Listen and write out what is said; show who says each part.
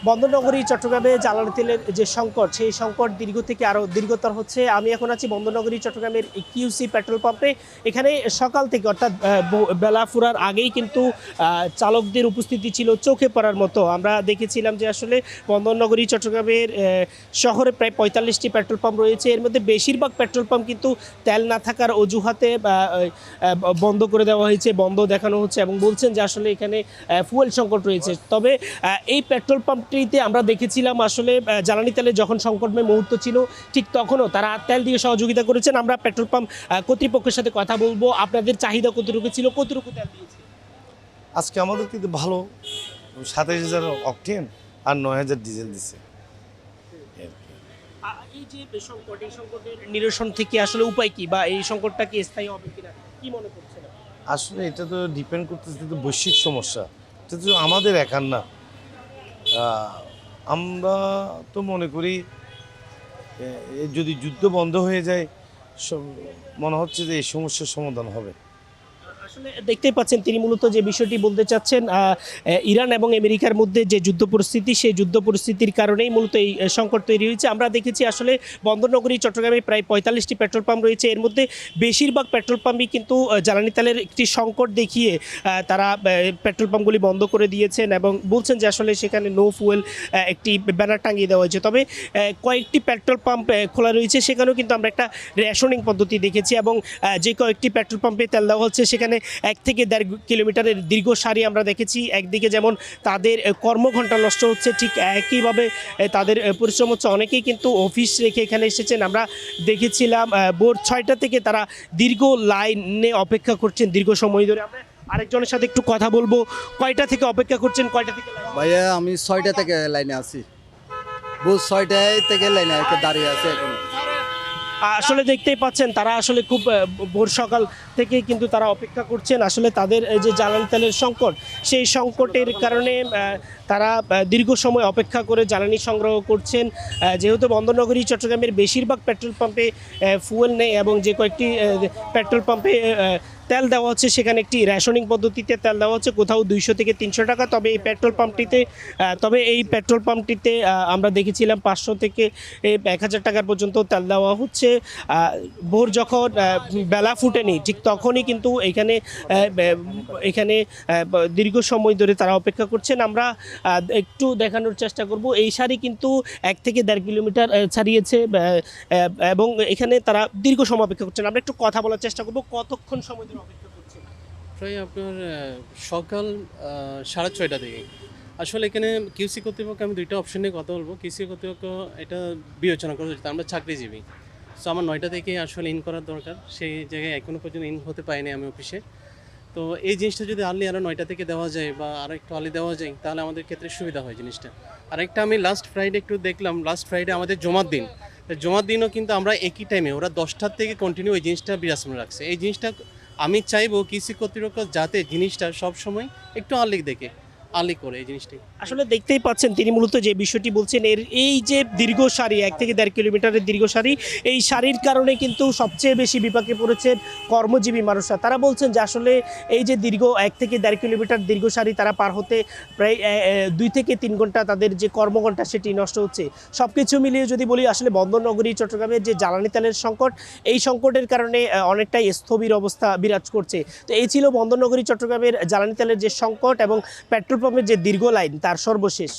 Speaker 1: বন্দরনগরী চট্টগ্রামে জ্বালানি তেলের যে সংকট, সেই সংকট দীর্ঘ থেকে আরও দীর্ঘতর হচ্ছে। আমি এখন আছি বন্দরনগরী চট্টগ্রামের কিউসি পেট্রোল পাম্পে। এখানে সকাল থেকে অর্থাৎ বেলা ফুরার আগেই কিন্তু চালকদের উপস্থিতি ছিল চোখে পড়ার মতো। আমরা দেখেছিলাম যে আসলে বন্দরনগরী চট্টগ্রামের শহরে প্রায় ৪৫টি পেট্রোল পাম্প রয়েছে। এর মধ্যে বেশিরভাগ পেট্রোল পাম্প কিন্তু তেল না থাকার অজুহাতে বন্ধ করে দেওয়া হয়েছে, বন্ধ দেখানো হচ্ছে এবং বলছেন যে আসলে এখানে ফুয়েল সংকট রয়েছে। তবে এই পেট্রোল পাম্পটিতে আমরা দেখেছিলাম আসলে জ্বালানি তেলের যখন সংকটময় মুহূর্ত ছিল, ঠিক তখনও তারা তেল দিয়ে সহযোগিতা করেছেন। আমরা পেট্রোল পাম্প কর্তৃপক্ষের সাথে কথা বলবো, আপনাদের চাহিদা কতটুকু ছিল, কতটুকু তেল দিয়েছে।
Speaker 2: আজকে আমাদের কিন্তু ভালো ২৭,০০০ অকটেন আর ৯,০০০ ডিজেল দিছে।
Speaker 1: এই যে সংকট, এই সংকটের নিরসন থেকে আসলে উপায় কি, বা এই সংকটটা কি স্থায়ী হবে কিনা, কি মনে করছেন?
Speaker 2: আসলে এটা তো ডিপেন্ড করতেছে তো বৈশ্বিক সমস্যা, এটা তো আমাদের একার না। আমরা তো মনে করি যদি যুদ্ধ বন্ধ হয়ে যায় মনে হচ্ছে যে এই সমস্যার সমাধান হবে।
Speaker 1: আসলে দেখতেই পাচ্ছেন তিনি মূলত যে বিষয়টি বলতে চাচ্ছেন, ইরান এবং আমেরিকার মধ্যে যে যুদ্ধ পরিস্থিতি, সেই যুদ্ধ পরিস্থিতির কারণেই মূলত এই সংকট তৈরি হয়েছে। আমরা দেখেছি আসলে বন্দরনগরী চট্টগ্রামে প্রায় ৪৫টি পেট্রোল পাম্প রয়েছে। এর মধ্যে বেশিরভাগ পেট্রোল পাম্পই কিন্তু জ্বালানি তেলের একটি সংকট দেখিয়ে তারা পেট্রোল পাম্পগুলি বন্ধ করে দিয়েছেন এবং বলছেন যে আসলে সেখানে নো ফুয়েল একটি ব্যানার টাঙিয়ে দেওয়া হয়েছে। তবে কয়েকটি পেট্রোল পাম্প খোলা রয়েছে, সেখানেও কিন্তু আমরা একটা রেশনিং পদ্ধতি দেখেছি এবং যে কয়েকটি পেট্রোল পাম্পে তেল দেওয়া হচ্ছে সেখানে ১ থেকে ১.৫ কিলোমিটারের দীর্ঘ সারি আমরা দেখেছি। একদিকে যেমন তাদের কর্মঘণ্টা নষ্ট হচ্ছে, ঠিক একইভাবে তাদের পরিশ্রম হচ্ছে। অনেকেই কিন্তু অফিস রেখে এখানে এসেছেন। আমরা দেখেছিলাম ভোর ৬টা থেকে তারা দীর্ঘ লাইনে অপেক্ষা করছেন দীর্ঘ সময় ধরে। আমরা আরেকজনের সাথে একটু কথা বলবো। কয়টা থেকে অপেক্ষা করছেন, কয়টা থেকে?
Speaker 3: ভাইয়া আমি ৬টা থেকে লাইনে আছি, ভোর ৬টায় থেকে লাইনে দাঁড়িয়ে আছে এখন।
Speaker 1: আসলে দেখতেই পাচ্ছেন তারা আসলে খুব ভোর সকাল থেকে কিন্তু তারা অপেক্ষা করছেন। আসলে তাদের যে জ্বালানি তেলের সংকট, সেই সংকটের কারণে তারা দীর্ঘ সময় অপেক্ষা করে জ্বালানি সংগ্রহ করছেন। যেহেতু বন্দরনগরী চট্টগ্রামের বেশিরভাগ পেট্রোল পাম্পে ফুয়েল নেই এবং যে কয়েকটি পেট্রোল পাম্পে তেল দেওয়া হচ্ছে সেখানে একটি রেশনিং পদ্ধতিতে তেল দেওয়া হচ্ছে, কোথাও ২০০ থেকে ৩০০ টাকা। তবে এই পেট্রোল পাম্পটিতে আমরা দেখেছিলাম ৫০০ থেকে ১,০০০ টাকার পর্যন্ত তেল দেওয়া হচ্ছে। ভোর যখন বেলা ফুটেনি ঠিক তখনই কিন্তু এখানে দীর্ঘ সময় ধরে তারা অপেক্ষা করছেন। আমরা একটু দেখানোর চেষ্টা করব। এই সারি কিন্তু ১ থেকে ১.৫ কিলোমিটার ছাড়িয়েছে এবং এখানে তারা দীর্ঘ সময় অপেক্ষা করছেন। আমরা একটু কথা বলার চেষ্টা করব, কতক্ষণ সময় ধরে অপেক্ষা করছেন?
Speaker 4: প্রায় আপনার সকাল ৬:৩০ থেকে। আসলে এখানে কিউসি কর্তৃপক্ষ, আমি দুইটা অপশন নিয়ে কথা বলবো। কিউসি কর্তৃপক্ষ এটা বিবেচনা করে যেটা আমরা চাকরিজীবী, সো আমার ৯টা থেকে আসলে ইন করার দরকার। সেই জায়গায় এখনও পর্যন্ত ইন হতে পারিনি আমি অফিসে। তো এই জিনিসটা যদি আর্লি আরও ৯টা থেকে দেওয়া যায় বা আরও একটু আর্লি দেওয়া যায় তাহলে আমাদের ক্ষেত্রে সুবিধা হয় জিনিসটা। আরেকটা আমি লাস্ট ফ্রাইডে একটু দেখলাম, লাস্ট ফ্রাইডে আমাদের জমার দিন, জমার দিনও কিন্তু আমরা একই টাইমে, ওরা ১০টার থেকে কন্টিনিউ এই জিনিসটা বিরাজমান রাখছে। এই জিনিসটা আমি চাইবো কৃষি কর্তৃপক্ষ যাতে জিনিসটা সবসময় একটু আর্লি করে এই জিনিসটাই।
Speaker 1: আসলে দেখতেই পাচ্ছেন তিনি মূলত যে বিষয়টি বলছেন, এই যে দীর্ঘ সারি ১ থেকে ১.৫ কিলোমিটারের দীর্ঘ সারি, এই সারির কারণে কিন্তু সবচেয়ে বেশি বিপাকে পড়েছে কর্মজীবী মানুষরা। তারা বলছেন যে আসলে এই যে দীর্ঘ ১ থেকে ১.৫ কিলোমিটার দীর্ঘ সারি তারা পার হতে প্রায় ২ থেকে ৩ ঘন্টা তাদের যে কর্মঘণ্টা সেটি নষ্ট হচ্ছে। সব কিছু মিলিয়ে যদি বলি আসলে বন্দরনগরী চট্টগ্রামের যে জ্বালানি তেলের সংকট, এই সংকটের কারণে অনেকটাই স্থবির অবস্থা বিরাজ করছে। তো এই ছিল বন্দরনগরী চট্টগ্রামের জ্বালানি তেলের যে সংকট এবং পেট্রোল পাম্পের যে দীর্ঘ লাইন তার সর্বশেষ।